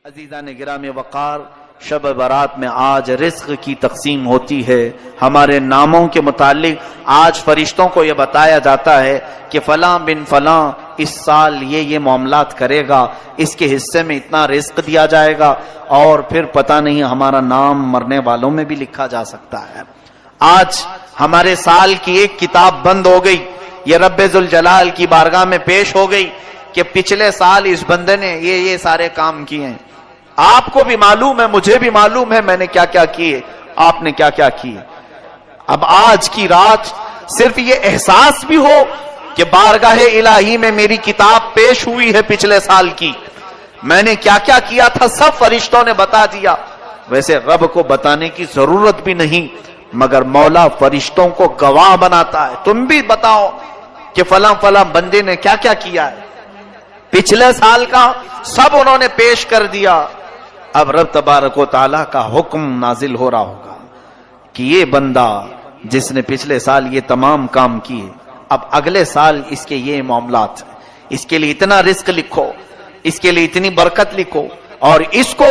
عزیزان گرامی وقار، شب برات میں آج رزق کی تقسیم ہوتی ہے۔ ہمارے ناموں کے متعلق آج فرشتوں کو یہ بتایا جاتا ہے کہ فلاں بن فلاں اس سال یہ معاملات کرے گا، اس کے حصے میں اتنا رزق دیا جائے گا، اور پھر پتہ نہیں ہمارا نام مرنے والوں میں بھی لکھا جا سکتا ہے۔ آج ہمارے سال کی ایک کتاب بند ہو گئی، یہ رب ذوالجلال کی بارگاہ میں پیش ہو گئی کہ پچھلے سال اس بندے نے یہ سارے کام کیے ہیں۔ آپ کو بھی معلوم ہے، مجھے بھی معلوم ہے میں نے کیا کیا کیے، آپ نے کیا کیا کیے۔ اب آج کی رات صرف یہ احساس بھی ہو کہ بارگاہ الہی میں میری کتاب پیش ہوئی ہے پچھلے سال کی، میں نے کیا کیا کیا تھا سب فرشتوں نے بتا دیا۔ ویسے رب کو بتانے کی ضرورت بھی نہیں، مگر مولا فرشتوں کو گواہ بناتا ہے، تم بھی بتاؤ کہ فلاں فلاں بندے نے کیا کیا کیا ہے۔ پچھلے سال کا سب انہوں نے پیش کر دیا۔ اب رب تبارک و تعالیٰ کا حکم نازل ہو رہا ہوگا کہ یہ بندہ جس نے پچھلے سال یہ تمام کام کیے، اب اگلے سال اس کے یہ معاملات ہیں، اس کے لیے اتنا رزق لکھو، اس کے لیے اتنی برکت لکھو، اور اس کو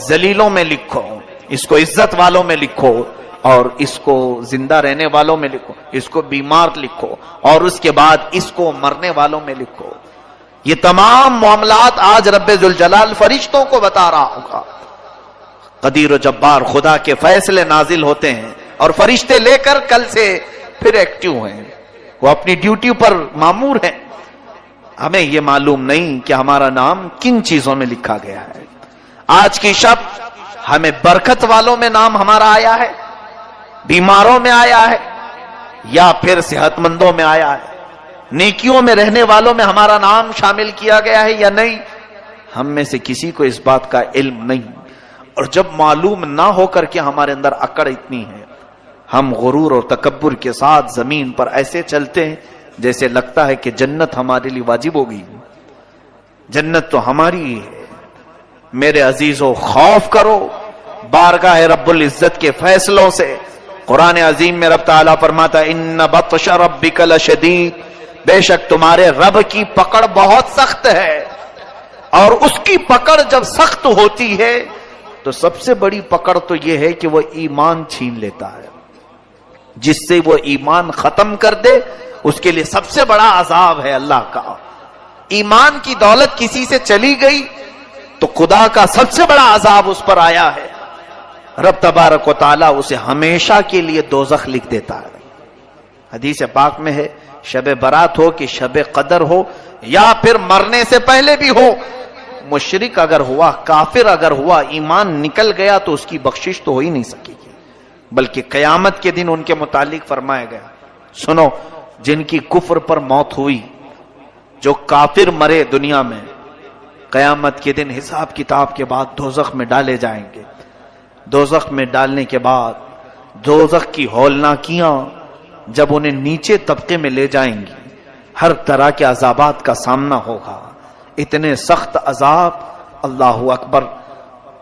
ذلیلوں میں لکھو، اس کو عزت والوں میں لکھو، اور اس کو زندہ رہنے والوں میں لکھو، اس کو بیمار لکھو، اور اس کے بعد اس کو مرنے والوں میں لکھو۔ یہ تمام معاملات آج رب ذوالجلال فرشتوں کو بتا رہا ہوگا۔ قدیر و جبار خدا کے فیصلے نازل ہوتے ہیں، اور فرشتے لے کر کل سے پھر ایکٹیو ہیں، وہ اپنی ڈیوٹی پر مامور ہیں۔ ہمیں یہ معلوم نہیں کہ ہمارا نام کن چیزوں میں لکھا گیا ہے۔ آج کی شب ہمیں برکت والوں میں نام ہمارا آیا ہے، بیماروں میں آیا ہے، یا پھر صحت مندوں میں آیا ہے، نیکیوں میں رہنے والوں میں ہمارا نام شامل کیا گیا ہے یا نہیں، ہم میں سے کسی کو اس بات کا علم نہیں۔ اور جب معلوم نہ ہو کر کے ہمارے اندر اکڑ اتنی ہے، ہم غرور اور تکبر کے ساتھ زمین پر ایسے چلتے ہیں جیسے لگتا ہے کہ جنت ہمارے لیے واجب ہوگی، جنت تو ہماری ہی ہے۔ میرے عزیزو، خوف کرو بارگاہ رب العزت کے فیصلوں سے۔ قرآن عظیم میں رب تعالیٰ فرماتا ہے ان بطش ربک لشدید، بے شک تمہارے رب کی پکڑ بہت سخت ہے، اور اس کی پکڑ جب سخت ہوتی ہے تو سب سے بڑی پکڑ تو یہ ہے کہ وہ ایمان چھین لیتا ہے۔ جس سے وہ ایمان ختم کر دے اس کے لیے سب سے بڑا عذاب ہے اللہ کا۔ ایمان کی دولت کسی سے چلی گئی تو خدا کا سب سے بڑا عذاب اس پر آیا ہے، رب تبارک و تعالیٰ اسے ہمیشہ کے لیے دوزخ لکھ دیتا ہے۔ حدیث پاک میں ہے شب برات ہو کہ شب قدر ہو، یا پھر مرنے سے پہلے بھی ہو، مشرک اگر ہوا، کافر اگر ہوا، ایمان نکل گیا تو اس کی بخشش تو ہو ہی نہیں سکے گی، بلکہ قیامت کے دن ان کے متعلق فرمایا گیا، سنو جن کی کفر پر موت ہوئی، جو کافر مرے دنیا میں، قیامت کے دن حساب کتاب کے بعد دوزخ میں ڈالے جائیں گے۔ دوزخ میں ڈالنے کے بعد دوزخ کی ہولناکیاں جب انہیں نیچے طبقے میں لے جائیں گی، ہر طرح کے عذابات کا سامنا ہوگا، اتنے سخت عذاب۔ اللہ اکبر،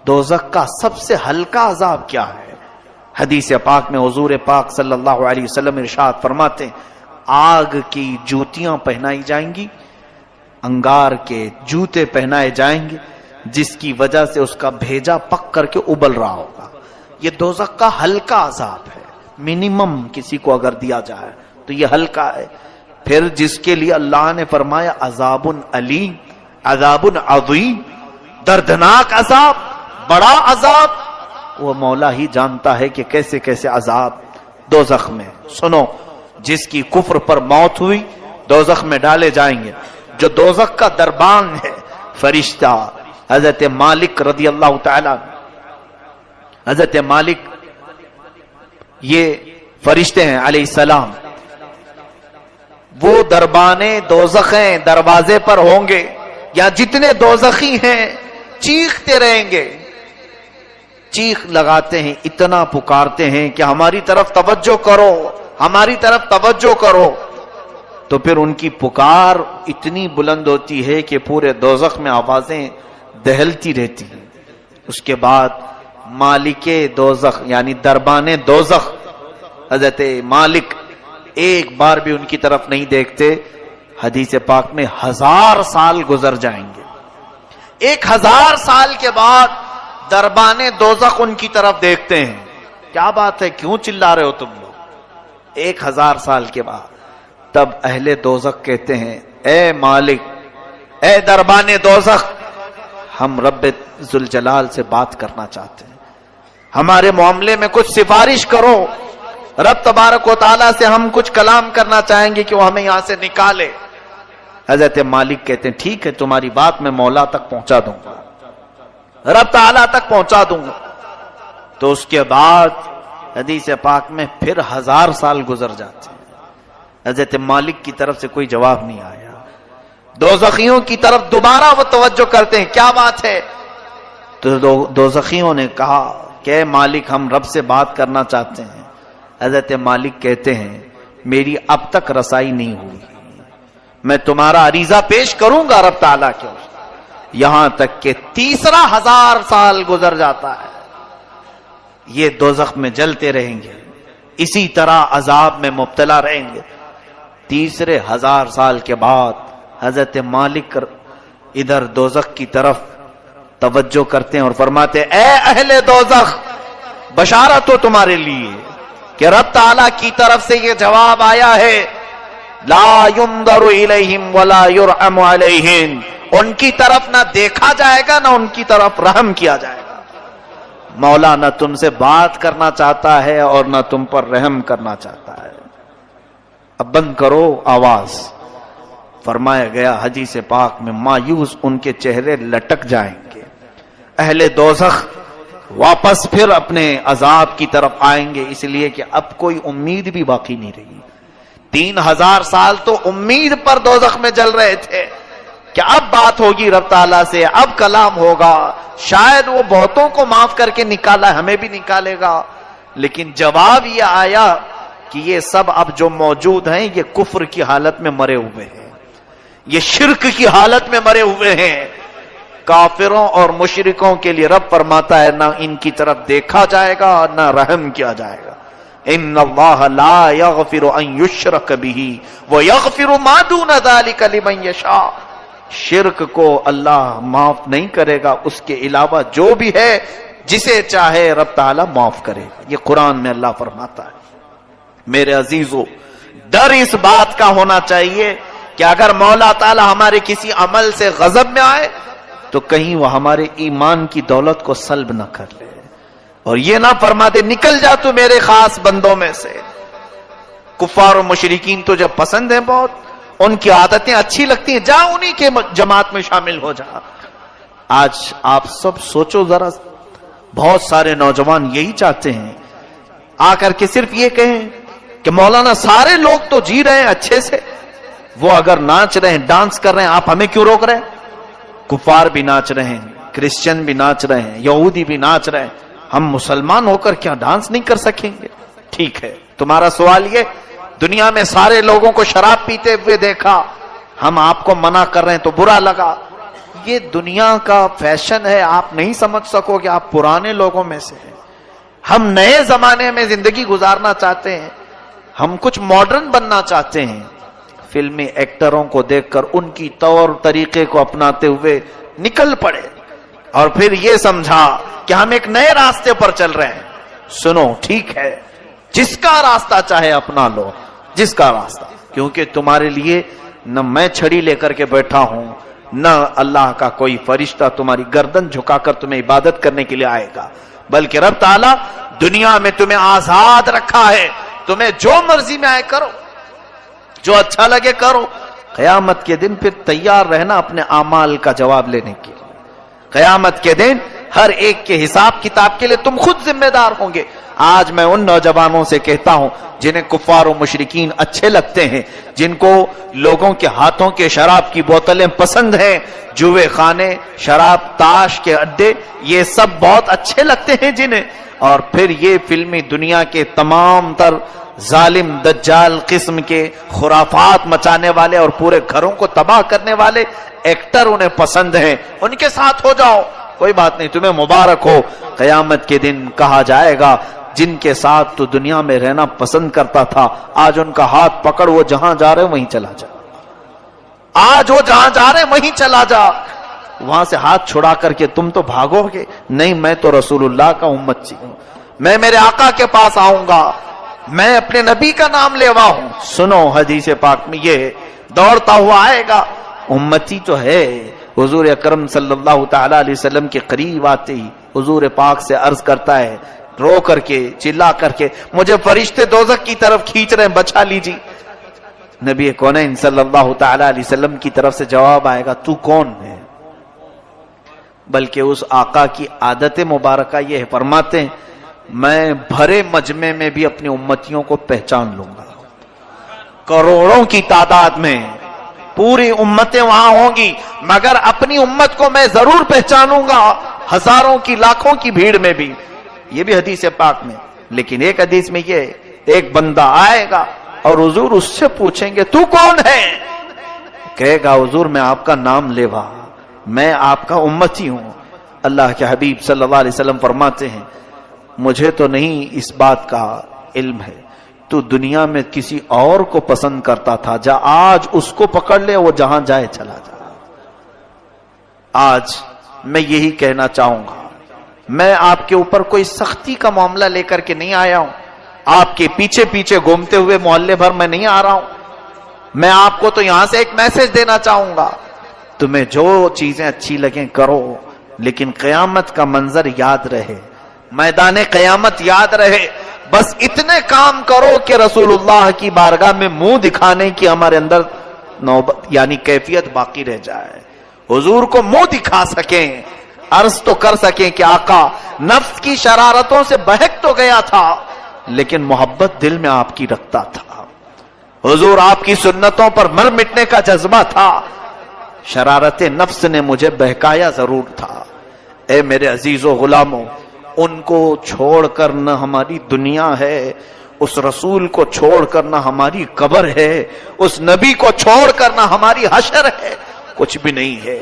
دوزخ کا سب سے ہلکا عذاب کیا ہے؟ حدیث پاک میں حضور پاک صلی اللہ علیہ وسلم ارشاد فرماتے ہیں آگ کی جوتیاں پہنائی جائیں گی، انگار کے جوتے پہنائے جائیں گے، جس کی وجہ سے اس کا بھیجا پک کر کے ابل رہا ہوگا۔ یہ دوزخ کا ہلکا عذاب ہے، منیمم کسی کو اگر دیا جائے تو یہ ہلکا ہے۔ پھر جس کے لیے اللہ نے فرمایا عذاب علیم، عذاب عظیم، دردناک عذاب، بڑا عذاب، وہ مولا ہی جانتا ہے کہ کیسے کیسے عذاب دوزخ میں۔ سنو، جس کی کفر پر موت ہوئی دوزخ میں ڈالے جائیں گے۔ جو دوزخ کا دربان ہے، فرشتہ حضرت مالک رضی اللہ تعالی، حضرت مالک یہ فرشتے ہیں علیہ السلام، وہ دربانے دوزخ ہیں، دروازے پر ہوں گے، یا جتنے دوزخی ہیں چیختے رہیں گے، چیخ لگاتے ہیں، اتنا پکارتے ہیں کہ ہماری طرف توجہ کرو، ہماری طرف توجہ کرو۔ تو پھر ان کی پکار اتنی بلند ہوتی ہے کہ پورے دوزخ میں آوازیں دہلتی رہتی ہیں۔ اس کے بعد مالک دوزخ یعنی دربان دوزخ حضرت مالک ایک بار بھی ان کی طرف نہیں دیکھتے، حدیث پاک میں 1000 سال گزر جائیں گے، 1000 سال کے بعد دربان دوزخ ان کی طرف دیکھتے ہیں. کیا بات ہے, کیوں چلا رہے ہو تم لوگ؟ 1000 سال کے بعد تب اہل دوزخ کہتے ہیں اے مالک, اے دربان دوزخ, ہم رب ذوالجلال سے بات کرنا چاہتے ہیں, ہمارے معاملے میں کچھ سفارش کرو. رب تبارک و تعالیٰ سے ہم کچھ کلام کرنا چاہیں گے کہ وہ ہمیں یہاں سے نکالے. حضرت مالک کہتے ہیں ٹھیک ہے, تمہاری بات میں مولا تک پہنچا دوں گا, رب تعالیٰ تک پہنچا دوں گا. تو اس کے بعد حدیث پاک میں پھر 1000 سال گزر جاتے ہیں. حضرت مالک کی طرف سے کوئی جواب نہیں آیا. دوزخیوں کی طرف دوبارہ وہ توجہ کرتے ہیں, کیا بات ہے؟ تو دوزخیوں نے کہا کہ اے مالک, ہم رب سے بات کرنا چاہتے ہیں. حضرت مالک کہتے ہیں میری اب تک رسائی نہیں ہوئی, میں تمہارا عریضہ پیش کروں گا رب تعالیٰ کے, یہاں تک کہ تیسرا 1000 سال گزر جاتا ہے. یہ دوزخ میں جلتے رہیں گے, اسی طرح عذاب میں مبتلا رہیں گے. تیسرے 1000 سال کے بعد حضرت مالک ادھر دوزخ کی طرف توجہ کرتے ہیں اور فرماتے ہیں اے اہل دوزخ, بشارت ہو تمہارے لیے کہ رب تعالیٰ کی طرف سے یہ جواب آیا ہے, لا ينظر الیہم ولا یرحم علیہم, ان کی طرف نہ دیکھا جائے گا نہ ان کی طرف رحم کیا جائے گا. مولا نہ تم سے بات کرنا چاہتا ہے اور نہ تم پر رحم کرنا چاہتا ہے. اب بند کرو آواز. فرمایا گیا حدیث پاک میں مایوس ان کے چہرے لٹک جائیں گے. اہل دوزخ واپس پھر اپنے عذاب کی طرف آئیں گے, اس لیے کہ اب کوئی امید بھی باقی نہیں رہی. 3000 سال تو امید پر دوزخ میں جل رہے تھے کہ اب بات ہوگی رب تعالیٰ سے, اب کلام ہوگا, شاید وہ بہتوں کو معاف کر کے نکالا, ہمیں بھی نکالے گا. لیکن جواب یہ آیا کہ یہ سب اب جو موجود ہیں یہ کفر کی حالت میں مرے ہوئے ہیں, یہ شرک کی حالت میں مرے ہوئے ہیں. کافروں اور مشرکوں کے لیے رب فرماتا ہے نہ ان کی طرف دیکھا جائے گا نہ رحم کیا جائے گا. ان اللہ لا یغفر ان یشرک بہ ویغفر ما دون ذلک لمن یشاء. شرک کو اللہ معاف نہیں کرے گا, اس کے علاوہ جو بھی ہے جسے چاہے رب تعالیٰ معاف کرے گا. یہ قرآن میں اللہ فرماتا ہے. میرے عزیزو, ڈر اس بات کا ہونا چاہیے کہ اگر مولا تعالیٰ ہمارے کسی عمل سے غضب میں آئے تو کہیں وہ ہمارے ایمان کی دولت کو سلب نہ کر لے, اور یہ نہ فرما دے نکل جا تو میرے خاص بندوں میں سے. کفار و مشرکین تو جب پسند ہیں بہت, ان کی عادتیں اچھی لگتی ہیں, جا انہی کے جماعت میں شامل ہو جا. آج آپ سب سوچو ذرا, بہت سارے نوجوان یہی چاہتے ہیں آ کر کے صرف یہ کہیں کہ مولانا سارے لوگ تو جی رہے ہیں اچھے سے, وہ اگر ناچ رہے ہیں, ڈانس کر رہے ہیں, آپ ہمیں کیوں روک رہے ہیں؟ کفار بھی ناچ رہے ہیں, کرسچن بھی ناچ رہے ہیں, یہودی بھی ناچ رہے ہیں, ہم مسلمان ہو کر کیا ڈانس نہیں کر سکیں گے؟ ٹھیک ہے, تمہارا سوال یہ, دنیا میں سارے لوگوں کو شراب پیتے ہوئے دیکھا, ہم آپ کو منع کر رہے ہیں تو برا لگا. یہ دنیا کا فیشن ہے, آپ نہیں سمجھ سکو کہ آپ پرانے لوگوں میں سے ہیں. ہم نئے زمانے میں زندگی گزارنا چاہتے ہیں, ہم کچھ ماڈرن بننا چاہتے ہیں. فلمی ایکٹروں کو دیکھ کر ان کی طور طریقے کو اپناتے ہوئے نکل پڑے اور پھر یہ سمجھا کہ ہم ایک نئے راستے پر چل رہے ہیں. سنو, ٹھیک ہے, جس کا راستہ چاہے اپنا لو, جس کا راستہ, کیونکہ تمہارے لیے نہ میں چھڑی لے کر کے بیٹھا ہوں, نہ اللہ کا کوئی فرشتہ تمہاری گردن جھکا کر تمہیں عبادت کرنے کے لیے آئے گا, بلکہ رب تعالیٰ دنیا میں تمہیں آزاد رکھا ہے, تمہیں جو مرضی میں آئے کرو, جو اچھا لگے کرو. قیامت کے دن پھر تیار رہنا اپنے اعمال کا جواب لینے کے لیے. قیامت کے دن ہر ایک کے حساب کتاب کے لیے تم خود ذمہ دار ہوں گے. آج میں ان نوجوانوں سے کہتا ہوں جنہیں کفار و مشرکین اچھے لگتے ہیں, جن کو لوگوں کے ہاتھوں کے شراب کی بوتلیں پسند ہیں, جوئے خانے, شراب, تاش کے اڈے, یہ سب بہت اچھے لگتے ہیں جنہیں, اور پھر یہ فلمی دنیا کے تمام تر ظالم دجال قسم کے خرافات مچانے والے اور پورے گھروں کو تباہ کرنے والے ایکٹر انہیں پسند ہیں, ان کے ساتھ ہو جاؤ, کوئی بات نہیں, تمہیں مبارک ہو. قیامت کے دن کہا جائے گا جن کے ساتھ تو دنیا میں رہنا پسند کرتا تھا, آج ان کا ہاتھ پکڑ, وہ جہاں جا رہے وہیں چلا جا, آج وہ جہاں جا رہے وہیں چلا جا. وہاں سے ہاتھ چھڑا کر کے تم تو بھاگو گے، نہیں میں تو رسول اللہ کا امتی ہوں، میں میرے آقا کے پاس آؤں گا، میں اپنے نبی کا نام لیوا ہوں۔ سنو حدیث پاک میں یہ دوڑتا ہوا آئے گا، امتی تو ہے۔ حضور اکرم صلی اللہ تعالی علیہ وسلم کے قریب آتے ہی حضور پاک سے عرض کرتا ہے رو کر کے چلا کر کے، مجھے فرشتے دوزخ کی طرف کھینچ رہے ہیں، بچا لیجیے۔ نبی کونین صلی اللہ تعالی علیہ وسلم کی طرف سے جواب آئے گا تو کون ہے؟ بلکہ اس آقا کی عادت مبارکہ یہ ہے، فرماتے ہیں میں بھرے مجمع میں بھی اپنی امتیوں کو پہچان لوں گا، کروڑوں کی تعداد میں پوری امتیں وہاں ہوں گی، مگر اپنی امت کو میں ضرور پہچانوں گا ہزاروں کی لاکھوں کی بھیڑ میں بھی۔ یہ بھی حدیث پاک میں۔ لیکن ایک حدیث میں یہ ایک بندہ آئے گا اور حضور اس سے پوچھیں گے تو کون ہے؟ کہے گا حضور میں آپ کا نام لیوا، میں آپ کا امتی ہوں۔ اللہ کے حبیب صلی اللہ علیہ وسلم فرماتے ہیں مجھے تو نہیں اس بات کا علم ہے، تو دنیا میں کسی اور کو پسند کرتا تھا، جا آج اس کو پکڑ لے، وہ جہاں جائے چلا جا۔ آج میں یہی کہنا چاہوں گا، میں آپ کے اوپر کوئی سختی کا معاملہ لے کر کے نہیں آیا ہوں، آپ کے پیچھے پیچھے گھومتے ہوئے محلے بھر میں نہیں آ رہا ہوں۔ میں آپ کو تو یہاں سے ایک میسج دینا چاہوں گا، تمہیں جو چیزیں اچھی لگیں کرو، لیکن قیامت کا منظر یاد رہے، میدان قیامت یاد رہے۔ بس اتنے کام کرو کہ رسول اللہ کی بارگاہ میں منہ دکھانے کی ہمارے اندر نوبت یعنی کیفیت باقی رہ جائے، حضور کو منہ دکھا سکیں، عرض تو کر سکیں کہ آقا نفس کی شرارتوں سے بہک تو گیا تھا لیکن محبت دل میں آپ کی رکھتا تھا، حضور آپ کی سنتوں پر مر مٹنے کا جذبہ تھا، شرارت نفس نے مجھے بہکایا ضرور تھا۔ اے میرے عزیز و غلاموں، ان کو چھوڑ کر نہ ہماری دنیا ہے، اس رسول کو چھوڑ کر نہ ہماری قبر ہے، اس نبی کو چھوڑ کر نہ ہماری حشر ہے، کچھ بھی نہیں ہے۔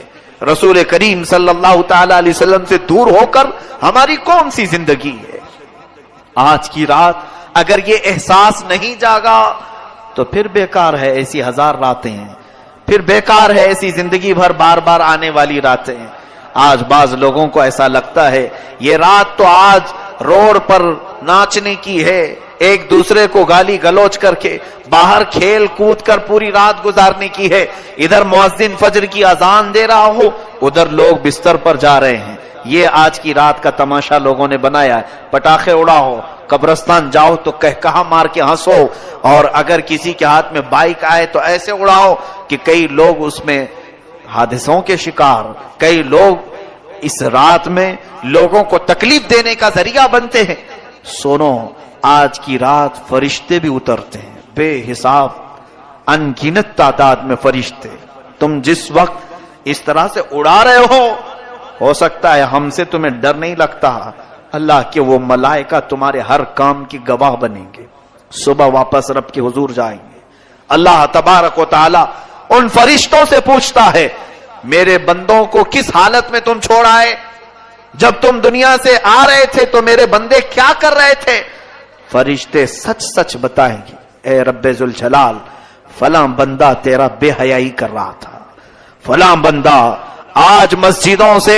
رسول کریم صلی اللہ تعالی علیہ وسلم سے دور ہو کر ہماری کون سی زندگی ہے؟ آج کی رات اگر یہ احساس نہیں جاگا تو پھر بیکار ہے ایسی ہزار راتیں ہیں، پھر بیکار ہے ایسی زندگی بھر بار بار آنے والی راتیں ہیں۔ آج بعض لوگوں کو ایسا لگتا ہے یہ رات تو آج روڈ پر ناچنے کی ہے، ایک دوسرے کو گالی گلوچ کر کے باہر کھیل کود کر پوری رات گزارنے کی ہے، ادھر مؤذن فجر کی اذان دے رہا ہو، ادھر لوگ بستر پر جا رہے ہیں۔ یہ آج کی رات کا تماشا لوگوں نے بنایا ہے۔ پٹاخے اڑاؤ، قبرستان جاؤ تو کہا مار کے ہنسو، اور اگر کسی کے ہاتھ میں بائک آئے تو ایسے اڑاؤ کہ کئی لوگ اس میں حادثوں کے شکار، کئی لوگ اس رات میں لوگوں کو تکلیف دینے کا ذریعہ بنتے ہیں۔ سنو، آج کی رات فرشتے بھی اترتے ہیں، بے حساب ان گنت تعداد میں فرشتے۔ تم جس وقت اس طرح سے اڑا رہے ہو سکتا ہے ہم سے تمہیں ڈر نہیں لگتا، اللہ کے وہ ملائکہ تمہارے ہر کام کی گواہ بنیں گے۔ صبح واپس رب کے حضور جائیں گے، اللہ تبارک و تعالی ان فرشتوں سے پوچھتا ہے میرے بندوں کو کس حالت میں تم چھوڑ آئے؟ جب تم دنیا سے آ رہے تھے تو میرے بندے کیا کر رہے تھے؟ فرشتے سچ سچ بتائیں گے، اے رب ذوالجلال فلاں بندہ تیرا بے حیائی کر رہا تھا، فلاں بندہ آج مسجدوں سے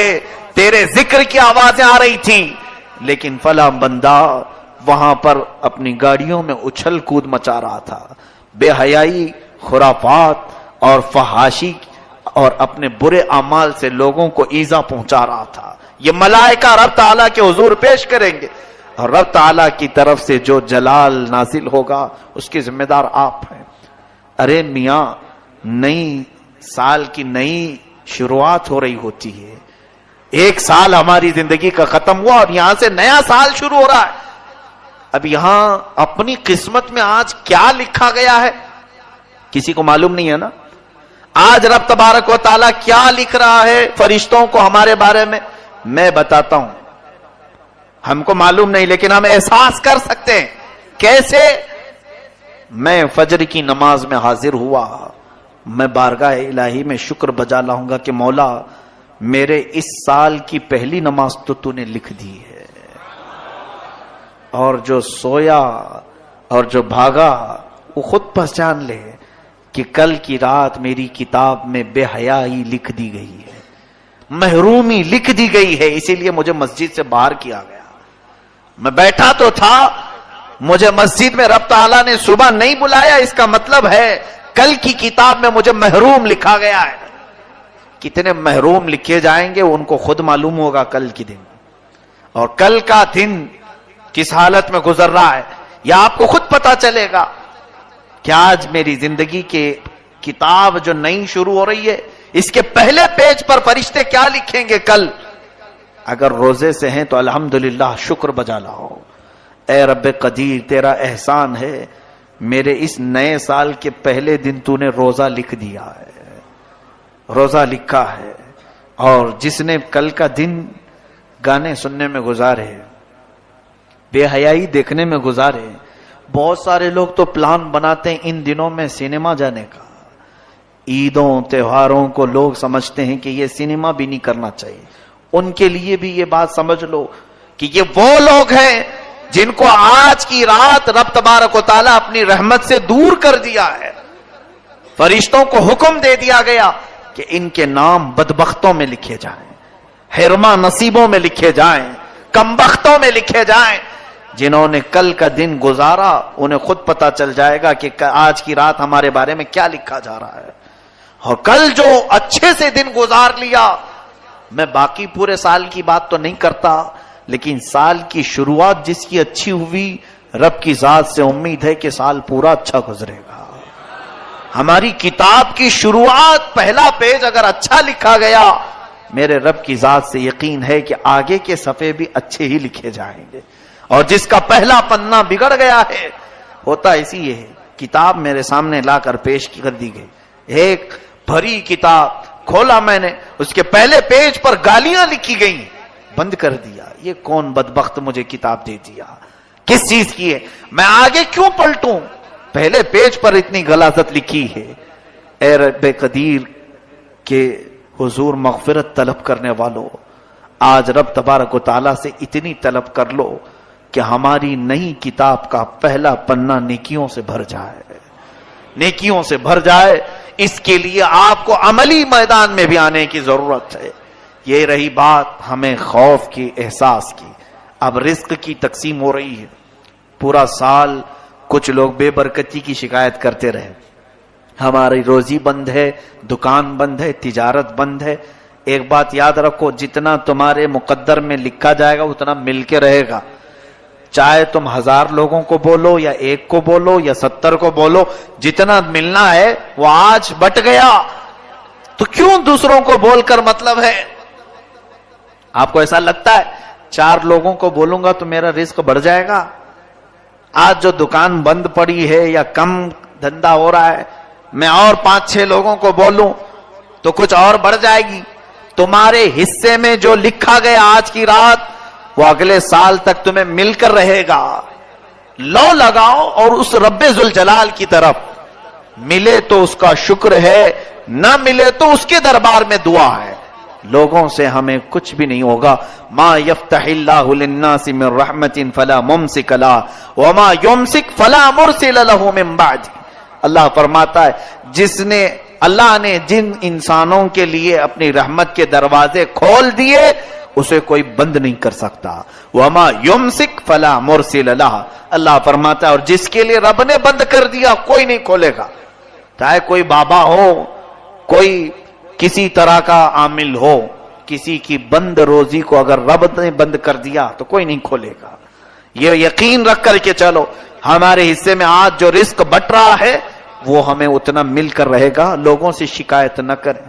تیرے ذکر کی آوازیں آ رہی تھی، لیکن فلاں بندہ وہاں پر اپنی گاڑیوں میں اچھل کود مچا رہا تھا، بے حیائی، خرافات اور فحاشی اور اپنے برے اعمال سے لوگوں کو ایذا پہنچا رہا تھا۔ یہ ملائکہ رب تعالیٰ کے حضور پیش کریں گے، اور رب تعالیٰ کی طرف سے جو جلال نازل ہوگا اس کے ذمہ دار آپ ہیں۔ ارے میاں، نئی سال کی نئی شروعات ہو رہی ہوتی ہے، ایک سال ہماری زندگی کا ختم ہوا اور یہاں سے نیا سال شروع ہو رہا ہے۔ اب یہاں اپنی قسمت میں آج کیا لکھا گیا ہے کسی کو معلوم نہیں ہے نا۔ آج رب تبارک و تعالیٰ کیا لکھ رہا ہے فرشتوں کو ہمارے بارے میں، میں بتاتا ہوں، ہم کو معلوم نہیں لیکن ہم احساس کر سکتے ہیں۔ کیسے؟ میں فجر کی نماز میں حاضر ہوا، میں بارگاہ الہی میں شکر بجا لاؤں گا کہ مولا میرے اس سال کی پہلی نماز تو نے لکھ دی ہے، اور جو سویا اور جو بھاگا وہ خود پہچان لے کہ کل کی رات میری کتاب میں بے حیائی لکھ دی گئی ہے، محرومی لکھ دی گئی ہے، اسی لیے مجھے مسجد سے باہر کیا گیا. میں بیٹھا تو تھا، مجھے مسجد میں رب تعالیٰ نے صبح نہیں بلایا، اس کا مطلب ہے کل کی کتاب میں مجھے محروم لکھا گیا ہے. کتنے محروم لکھے جائیں گے ان کو خود معلوم ہوگا کل کی دن، اور کل کا دن کس حالت میں گزر رہا ہے یہ آپ کو خود پتا چلے گا کہ آج میری زندگی کے کتاب جو نئی شروع ہو رہی ہے اس کے پہلے پیج پر فرشتے کیا لکھیں گے کل. اگر روزے سے ہیں تو الحمدللہ شکر بجا لاؤ. اے رب قدیر تیرا احسان ہے، میرے اس نئے سال کے پہلے دن تو نے روزہ لکھ دیا ہے، روزہ لکھا ہے. اور جس نے کل کا دن گانے سننے میں گزارے، بے حیائی دیکھنے میں گزارے، بہت سارے لوگ تو پلان بناتے ہیں ان دنوں میں سینما جانے کا. عیدوں تہواروں کو لوگ سمجھتے ہیں کہ یہ سینما بھی نہیں کرنا چاہیے. ان کے لیے بھی یہ بات سمجھ لو کہ یہ وہ لوگ ہیں جن کو آج کی رات رب تبارک و تعالیٰ اپنی رحمت سے دور کر دیا ہے. فرشتوں کو حکم دے دیا گیا کہ ان کے نام بدبختوں میں لکھے جائیں، حرما نصیبوں میں لکھے جائیں، کمبختوں میں لکھے جائیں. جنہوں نے کل کا دن گزارا انہیں خود پتا چل جائے گا کہ آج کی رات ہمارے بارے میں کیا لکھا جا رہا ہے. اور کل جو اچھے سے دن گزار لیا، میں باقی پورے سال کی بات تو نہیں کرتا، لیکن سال کی شروعات جس کی اچھی ہوئی، رب کی ذات سے امید ہے کہ سال پورا اچھا گزرے گا. ہماری کتاب کی شروعات پہلا پیج اگر اچھا لکھا گیا، میرے رب کی ذات سے یقین ہے کہ آگے کے صفحے بھی اچھے ہی لکھے جائیں گے. اور جس کا پہلا پنہ بگڑ گیا ہے، ہوتا اسی ہے. کتاب میرے سامنے لا کر پیش کر دی گئی، ایک بھری کتاب کھولا میں نے، اس کے پہلے پیج پر گالیاں لکھی گئی، بند کر دیا. یہ کون بدبخت مجھے کتاب دے دیا، کس چیز کی ہے، میں آگے کیوں پلٹوں، پہلے پیج پر اتنی غلاظت لکھی ہے. اے رب قدیر کے حضور مغفرت طلب کرنے والوں، آج رب تبارک و تعالیٰ سے اتنی طلب کر لو کہ ہماری نئی کتاب کا پہلا پنہ نیکیوں سے بھر جائے، نیکیوں سے بھر جائے. اس کے لیے آپ کو عملی میدان میں بھی آنے کی ضرورت ہے. یہ رہی بات ہمیں خوف کی، احساس کی. اب رزق کی تقسیم ہو رہی ہے. پورا سال کچھ لوگ بے برکتی کی شکایت کرتے رہے، ہماری روزی بند ہے، دکان بند ہے، تجارت بند ہے. ایک بات یاد رکھو، جتنا تمہارے مقدر میں لکھا جائے گا اتنا مل کے رہے گا. چاہے تم 1000 لوگوں کو بولو یا 1 کو بولو یا 70 کو بولو، جتنا ملنا ہے وہ آج بٹ گیا، تو کیوں دوسروں کو بول کر مطلب ہے؟ آپ کو ایسا لگتا ہے 4 لوگوں کو بولوں گا تو میرا رزق بڑھ جائے گا؟ آج جو دکان بند پڑی ہے یا کم دھندا ہو رہا ہے، میں اور 5-6 لوگوں کو بولوں تو کچھ اور بڑھ جائے گی. تمہارے حصے میں جو لکھا گیا آج کی رات وہ اگلے سال تک تمہیں مل کر رہے گا. لو لگاؤ اور اس رب ذوالجلال کی طرف، ملے تو اس کا شکر ہے، نہ ملے تو اس کے دربار میں دعا ہے. لوگوں سے ہمیں کچھ بھی نہیں ہوگا. ما یفتح اللہ للناس من رحمت فلا ممسک لہ وما یمسک فلا مرسل لہ من بعد. اللہ فرماتا ہے اللہ نے جن انسانوں کے لیے اپنی رحمت کے دروازے کھول دیے اسے کوئی بند نہیں کر سکتا. وما یمسک فلا مرسل لہ. اللہ فرماتا ہے اور جس کے لیے رب نے بند کر دیا کوئی نہیں کھولے گا. چاہے کوئی بابا ہو، کوئی کسی طرح کا عامل ہو، کسی کی بند روزی کو اگر رب نے بند کر دیا تو کوئی نہیں کھولے گا. یہ یقین رکھ کر کے چلو، ہمارے حصے میں آج جو رزق بٹ رہا ہے وہ ہمیں اتنا مل کر رہے گا. لوگوں سے شکایت نہ کریں.